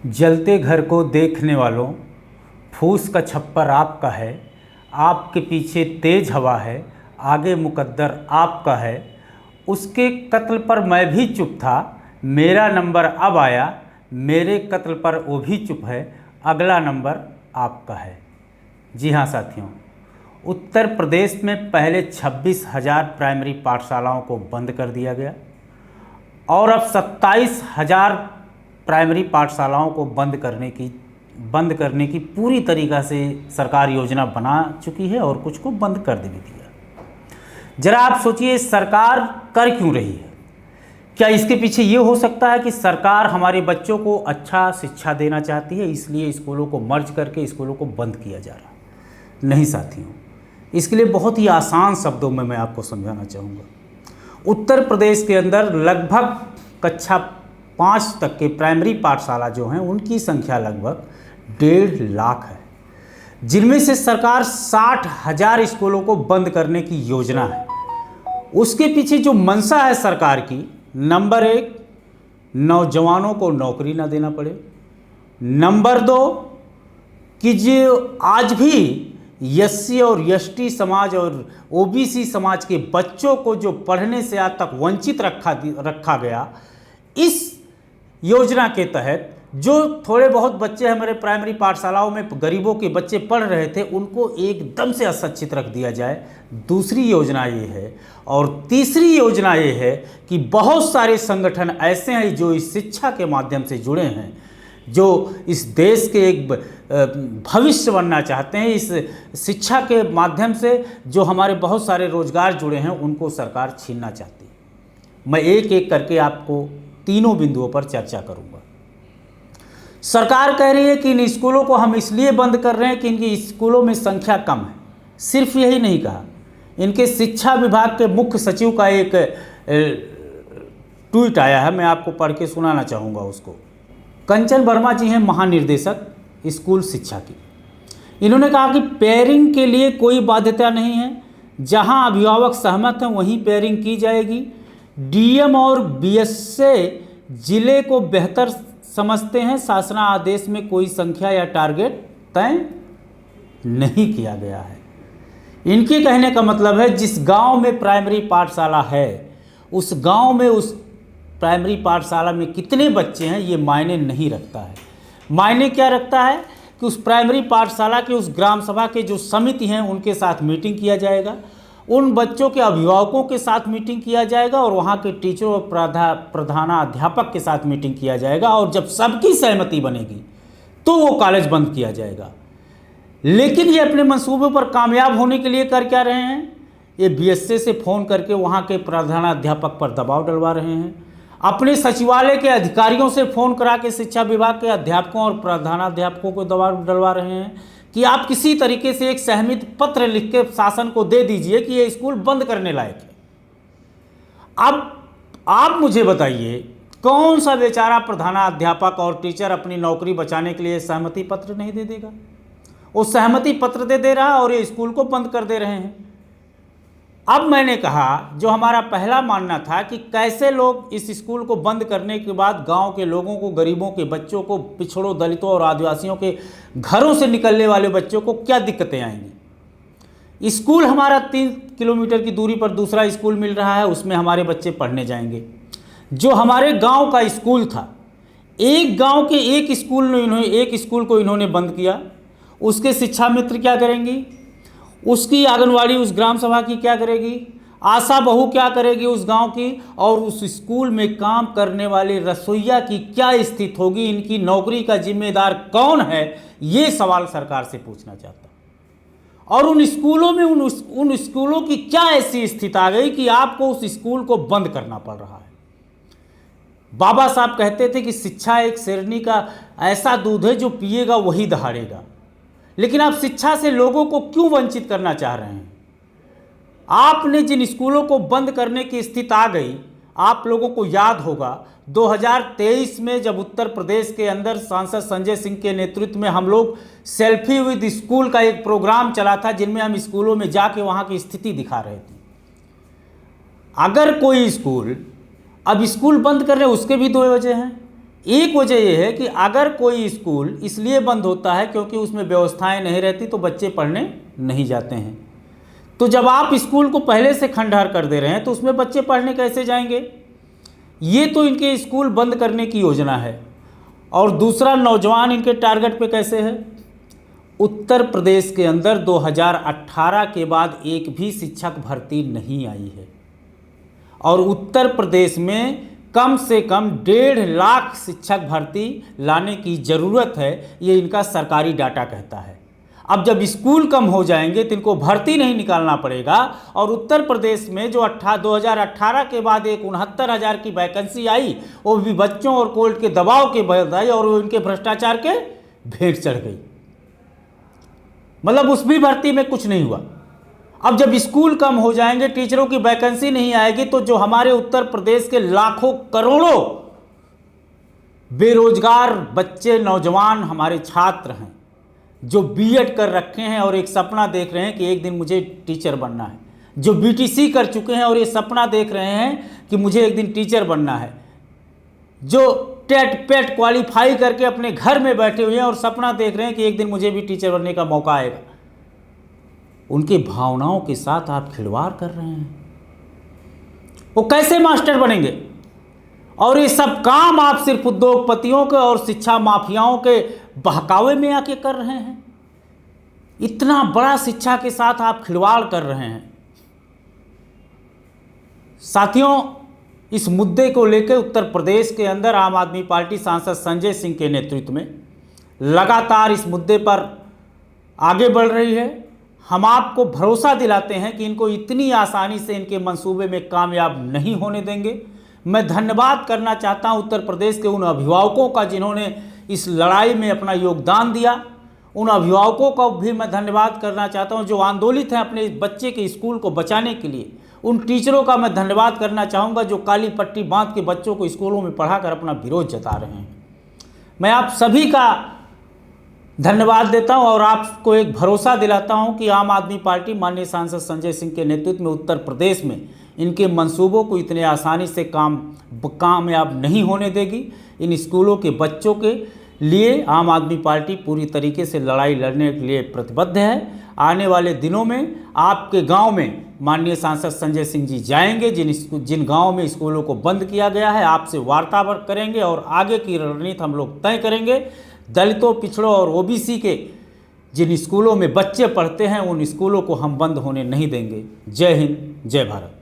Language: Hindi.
जलते घर को देखने वालों, फूस का छप्पर आपका है, आपके पीछे तेज हवा है, आगे मुकद्दर आपका है। उसके कत्ल पर मैं भी चुप था, मेरा नंबर अब आया, मेरे कत्ल पर वो भी चुप है, अगला नंबर आपका है। जी हाँ साथियों, उत्तर प्रदेश में पहले 26,000 प्राइमरी पाठशालाओं को बंद कर दिया गया और अब 27,000 प्राइमरी पाठशालाओं को बंद करने की पूरी तरीक़ा से सरकार योजना बना चुकी है और कुछ को बंद कर भी दिया। जरा आप सोचिए, सरकार कर क्यों रही है? क्या इसके पीछे ये हो सकता है कि सरकार हमारे बच्चों को अच्छा शिक्षा देना चाहती है, इसलिए स्कूलों को मर्ज करके स्कूलों को बंद किया जा रहा है? नहीं साथियों, इसके लिए बहुत ही आसान शब्दों में मैं आपको समझाना चाहूँगा। उत्तर प्रदेश के अंदर लगभग कक्षा 5 तक के प्राइमरी पाठशाला जो हैं उनकी संख्या लगभग 1.5 लाख है, जिनमें से सरकार 60,000 स्कूलों को बंद करने की योजना है। उसके पीछे जो मंशा है सरकार की, नंबर 1, नौजवानों को नौकरी ना देना पड़े। नंबर 2, कि जो आज भी एससी और एसटी समाज और ओबीसी समाज के बच्चों को जो पढ़ने से आज तक वंचित रखा गया, इस योजना के तहत जो थोड़े बहुत बच्चे हमारे प्राइमरी पाठशालाओं में गरीबों के बच्चे पढ़ रहे थे, उनको एकदम से अशिक्षित रख दिया जाए। दूसरी योजना ये है। और तीसरी योजना ये है कि बहुत सारे संगठन ऐसे हैं जो इस शिक्षा के माध्यम से जुड़े हैं, जो इस देश के एक भविष्य बनना चाहते हैं। इस शिक्षा के माध्यम से जो हमारे बहुत सारे रोजगार जुड़े हैं, उनको सरकार छीनना चाहती है। मैं एक एक करके आपको तीनों बिंदुओं पर चर्चा करूंगा। सरकार कह रही है कि इन स्कूलों को हम इसलिए बंद कर रहे हैं कि इनकी स्कूलों में संख्या कम है। सिर्फ यही नहीं कहा, इनके शिक्षा विभाग के मुख्य सचिव का एक ट्वीट आया है, मैं आपको पढ़ के सुनाना चाहूँगा उसको। कंचन वर्मा जी हैं महानिर्देशक स्कूल शिक्षा की। इन्होंने कहा कि पेयरिंग के लिए कोई बाध्यता नहीं है, जहां अभिभावक सहमत हैं वहीं पेयरिंग की जाएगी। डीएम और बीएसए जिले को बेहतर समझते हैं, शासनादेश में कोई संख्या या टारगेट तय नहीं किया गया है। इनके कहने का मतलब है, जिस गांव में प्राइमरी पाठशाला है, उस गांव में उस प्राइमरी पाठशाला में कितने बच्चे हैं ये मायने नहीं रखता है। मायने क्या रखता है कि उस प्राइमरी पाठशाला के उस ग्राम सभा के जो समिति हैं उनके साथ मीटिंग किया जाएगा, उन बच्चों के अभिभावकों के साथ मीटिंग किया जाएगा और वहाँ के टीचरों और प्रधानाध्यापक के साथ मीटिंग किया जाएगा, और जब सबकी सहमति बनेगी तो वो कॉलेज बंद किया जाएगा। लेकिन ये अपने मंसूबों पर कामयाब होने के लिए कर क्या रहे हैं? ये बीएसए से फ़ोन करके वहाँ के प्रधानाध्यापक पर दबाव डलवा रहे हैं, अपने सचिवालय के अधिकारियों से फ़ोन करा के शिक्षा विभाग के अध्यापकों और प्रधानाध्यापकों को दबाव डलवा रहे हैं कि आप किसी तरीके से एक सहमति पत्र लिख के शासन को दे दीजिए कि ये स्कूल बंद करने लायक है। अब आप मुझे बताइए, कौन सा बेचारा प्रधानाध्यापक और टीचर अपनी नौकरी बचाने के लिए सहमति पत्र नहीं दे देगा? वो सहमति पत्र दे रहा है और ये स्कूल को बंद कर दे रहे हैं। अब मैंने कहा, जो हमारा पहला मानना था कि कैसे लोग इस स्कूल को बंद करने के बाद गांव के लोगों को, गरीबों के बच्चों को, पिछड़ों, दलितों और आदिवासियों के घरों से निकलने वाले बच्चों को क्या दिक्कतें आएंगी। स्कूल हमारा 3 किलोमीटर की दूरी पर दूसरा स्कूल मिल रहा है, उसमें हमारे बच्चे पढ़ने जाएंगे। जो हमारे गाँव का स्कूल था, एक गाँव के एक स्कूल को इन्होंने बंद किया। उसके शिक्षा मित्र क्या करेंगी? उसकी आंगनवाड़ी उस ग्राम सभा की क्या करेगी? आशा बहू क्या करेगी उस गांव की? और उस स्कूल में काम करने वाले रसोइया की क्या स्थिति होगी? इनकी नौकरी का जिम्मेदार कौन है? ये सवाल सरकार से पूछना चाहता हूं। और उन स्कूलों में उन स्कूलों की क्या ऐसी स्थिति आ गई कि आपको उस स्कूल को बंद करना पड़ रहा है? बाबा साहब कहते थे कि शिक्षा एक शेरनी का ऐसा दूध है जो पिएगा वही दहाड़ेगा। लेकिन आप शिक्षा से लोगों को क्यों वंचित करना चाह रहे हैं? आपने जिन स्कूलों को बंद करने की स्थिति आ गई, आप लोगों को याद होगा 2023 में जब उत्तर प्रदेश के अंदर सांसद संजय सिंह के नेतृत्व में हम लोग सेल्फी विद स्कूल का एक प्रोग्राम चला था, जिनमें हम स्कूलों में जाके वहाँ की स्थिति दिखा रहे थे। अगर कोई स्कूल अब स्कूल बंद कर रहे, उसके भी 2 वजह हैं। एक वजह यह है कि अगर कोई स्कूल इसलिए बंद होता है क्योंकि उसमें व्यवस्थाएं नहीं रहती तो बच्चे पढ़ने नहीं जाते हैं। तो जब आप स्कूल को पहले से खंडहर कर दे रहे हैं तो उसमें बच्चे पढ़ने कैसे जाएंगे? ये तो इनके स्कूल बंद करने की योजना है। और दूसरा, नौजवान इनके टारगेट पे कैसे है? उत्तर प्रदेश के अंदर 2018 के बाद एक भी शिक्षक भर्ती नहीं आई है और उत्तर प्रदेश में कम से कम 1.5 लाख शिक्षक भर्ती लाने की ज़रूरत है, ये इनका सरकारी डाटा कहता है। अब जब स्कूल कम हो जाएंगे तो इनको भर्ती नहीं निकालना पड़ेगा और उत्तर प्रदेश में जो 2018 के बाद एक 69,000 की वैकेंसी आई, वो भी बच्चों और कोर्ट के दबाव के बाद आई और वो इनके भ्रष्टाचार के भेंट चढ़ गई। मतलब उस भी भर्ती में कुछ नहीं हुआ। अब जब स्कूल कम हो जाएंगे, टीचरों की वैकेंसी नहीं आएगी, तो जो हमारे उत्तर प्रदेश के लाखों करोड़ों बेरोजगार बच्चे, नौजवान हमारे छात्र हैं जो बीएड कर रखे हैं और एक सपना देख रहे हैं कि एक दिन मुझे टीचर बनना है, जो बीटीसी कर चुके हैं और ये सपना देख रहे हैं कि मुझे एक दिन टीचर बनना है, जो टेट पेट क्वालिफाई करके अपने घर में बैठे हुए हैं और सपना देख रहे हैं कि एक दिन मुझे भी टीचर बनने का मौका आएगा, उनके भावनाओं के साथ आप खिलवाड़ कर रहे हैं। वो कैसे मास्टर बनेंगे? और ये सब काम आप सिर्फ उद्योगपतियों के और शिक्षा माफियाओं के बहकावे में आके कर रहे हैं। इतना बड़ा शिक्षा के साथ आप खिलवाड़ कर रहे हैं। साथियों, इस मुद्दे को लेकर उत्तर प्रदेश के अंदर आम आदमी पार्टी सांसद संजय सिंह के नेतृत्व में लगातार इस मुद्दे पर आगे बढ़ रही है। हम आपको भरोसा दिलाते हैं कि इनको इतनी आसानी से इनके मंसूबे में कामयाब नहीं होने देंगे। मैं धन्यवाद करना चाहता हूं उत्तर प्रदेश के उन अभिभावकों का जिन्होंने इस लड़ाई में अपना योगदान दिया। उन अभिभावकों का भी मैं धन्यवाद करना चाहता हूं जो आंदोलित हैं अपने बच्चे के स्कूल को बचाने के लिए। उन टीचरों का मैं धन्यवाद करना चाहूँगा जो काली पट्टी बांध के बच्चों को स्कूलों में पढ़ाकर अपना विरोध जता रहे हैं। मैं आप सभी का धन्यवाद देता हूं और आपको एक भरोसा दिलाता हूं कि आम आदमी पार्टी माननीय सांसद संजय सिंह के नेतृत्व में उत्तर प्रदेश में इनके मंसूबों को इतने आसानी से कामयाब नहीं होने देगी। इन स्कूलों के बच्चों के लिए आम आदमी पार्टी पूरी तरीके से लड़ाई लड़ने के लिए प्रतिबद्ध है। आने वाले दिनों में आपके गांव में माननीय सांसद संजय सिंह जी जाएंगे, जिन गांव में स्कूलों को बंद किया गया है, आपसे वार्तालाप करेंगे और आगे की रणनीति हम लोग तय करेंगे। दलितों, पिछड़ों और ओबीसी के जिन स्कूलों में बच्चे पढ़ते हैं उन स्कूलों को हम बंद होने नहीं देंगे। जय हिंद, जय भारत।